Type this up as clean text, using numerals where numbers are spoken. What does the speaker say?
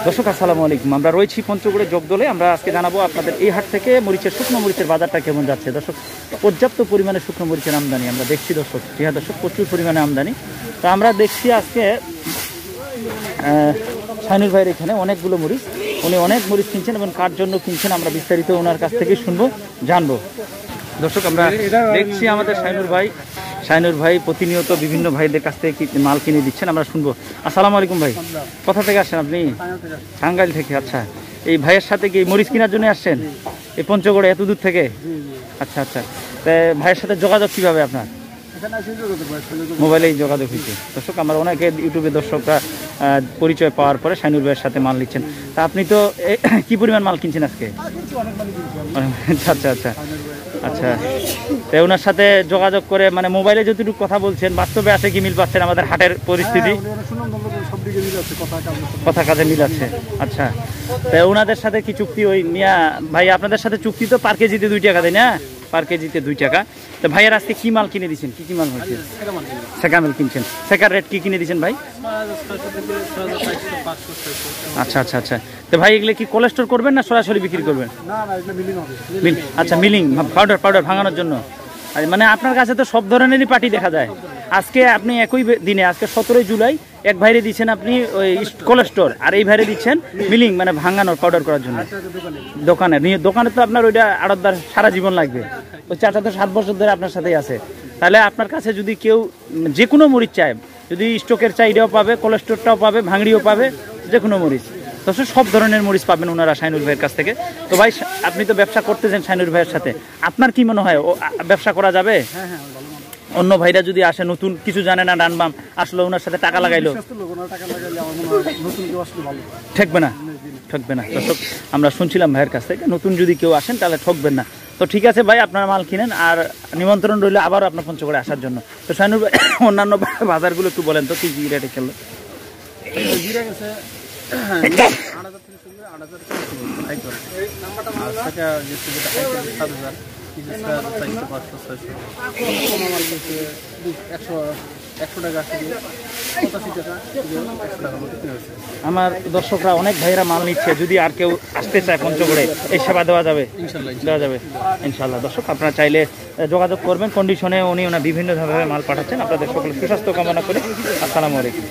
দর্শক আসসালামু আলাইকুম। আমরা রয়েছি পঞ্চগড়ে জগদলে। আমরা আজকে জানাবো আপনাদের এই হাট থেকে শুকনো মরিচের বাজারটা কেমন যাচ্ছে। দর্শক, পর্যাপ্ত পরিমাণে শুকনো মরিচের আমদানি আমরা দেখছি দর্শক। হ্যাঁ দর্শক, প্রচুর পরিমাণে আমদানি। তো আমরা দেখছি আজকে শাইনুর ভাইয়ের এখানে অনেকগুলো মরিচ, উনি অনেক মরিচ কিনছেন এবং কার জন্য কিনছেন আমরা বিস্তারিত ওনার কাছ থেকে শুনবো, জানবো। দর্শক, আমরা দেখছি আমাদের শাইনুর ভাই প্রতিনিয়ত বিভিন্ন ভাইদের কাছ থেকে মাল কিনে দিচ্ছেন, আমরা শুনবো। আসসালামু আলাইকুম ভাই, কোথা থেকে আসছেন আপনি? টাঙ্গাইল থেকে। আচ্ছা, এই ভাইয়ের সাথে কি মরিচ কেনার জন্য আসছেন এই পঞ্চগড়ে এত দূর থেকে? আচ্ছা আচ্ছা, তা ভাইয়ের সাথে যোগাযোগ কীভাবে আপনার? মোবাইলেই যোগাযোগ হয়েছে। দর্শক, আমার অনেকে ইউটিউবে দর্শকরা পরিচয় পাওয়ার পরে শাইনুর ভাইয়ের সাথে মাল নিচ্ছেন। তা আপনি তো কি পরিমাণ মাল কিনছেন আজকে? আচ্ছা আচ্ছা আচ্ছা, তো ওনার সাথে যোগাযোগ করে মানে মোবাইলে যতটুকু কথা বলছেন, বাস্তবে আসে কি মিল পাচ্ছেন আমাদের হাটের পরিস্থিতি? কথা কাজে মিল আছে। আচ্ছা, তো ওনাদের সাথে কি চুক্তি? ওই মিয়া ভাই আপনাদের সাথে চুক্তি তো পার কেজিতে 2 টাকা দেয় না? পার কেজিতে 2 টাকা। তো ভাইয়ের আজকে কি মাল কিনে দিচ্ছেন? কি মাল হয়েছে? সেকা মাল কিনছেন। সেকার রেট কি কিনে দিচ্ছেন ভাই? আচ্ছা আচ্ছা আচ্ছা, তো ভাই এগুলো কি কোলেস্টোর করবেন না সরাসরি বিক্রি করবেন? আচ্ছা, মিলিং পাউডার ভাঙানোর জন্য। মানে আপনার কাছে তো সব ধরনেরই পার্টি দেখা যায়। আজকে আপনি একই দিনে, আজকে 17 জুলাই এক ভাইরে দিচ্ছেন আপনি ওই কোলেস্টোর, আর এই ভাইরে দিচ্ছেন মিলিং মানে ভাঙানোর পাউডার করার জন্য। দোকানে তো আপনার ওইটা আড়তদার সারা জীবন লাগবে। ওই চাচা তো 7 বছর ধরে আপনার সাথেই আছে। তাহলে আপনার কাছে যদি কেউ যে কোনো মরিচ চায়, যদি স্টকের চাই এটাও পাবে, কোলেস্টোরটাও পাবে, ভাঙড়িও পাবে, যে কোনো মরিচ। তো সব ধরনের মরিচ পাবেন ওনারা শাইনুর ভাইয়ের কাছ থেকে। তো ভাই, আপনি তো ব্যবসা করতেছেন শাইনুর ভাইয়ের সাথে, আপনার কি মনে হয় ব্যবসা করা যাবে? অন্য ভাইরা যদি আসে, নতুন কিছু জানে না, ডানবাম আসলে ওনার সাথে টাকা লাগাইলো ঠকবে না? ঠকবে না। দর্শক, আমরা শুনছিলাম ভাইয়ের কাছ থেকে, নতুন যদি কেউ আসেন তাহলে ঠকবেন না। তো ঠিক আছে ভাই, আপনার মাল কিনেন, আর নিমন্ত্রণ রইলে আবারও আপনার পঞ্চগড়ে আসার জন্য। তো শাইনুর ভাই, অন্যান্য বাজারগুলো একটু বলেন তো, কি কি রেটে খেললো? আমার দর্শকরা অনেক ভাইয়েরা মাল নিচ্ছে, যদি আর কেউ আসতে চায় পঞ্চগড়ে, এই সেবা দেওয়া যাবে? দেওয়া যাবে ইনশাল্লাহ। দর্শক, আপনারা চাইলে যোগাযোগ করবেন। কন্ডিশনে উনি বিভিন্ন ধরনের মাল পাঠাচ্ছেন। আপনাদের সকলে সুস্বাস্থ্য কামনা করে আসসালামু আলাইকুম।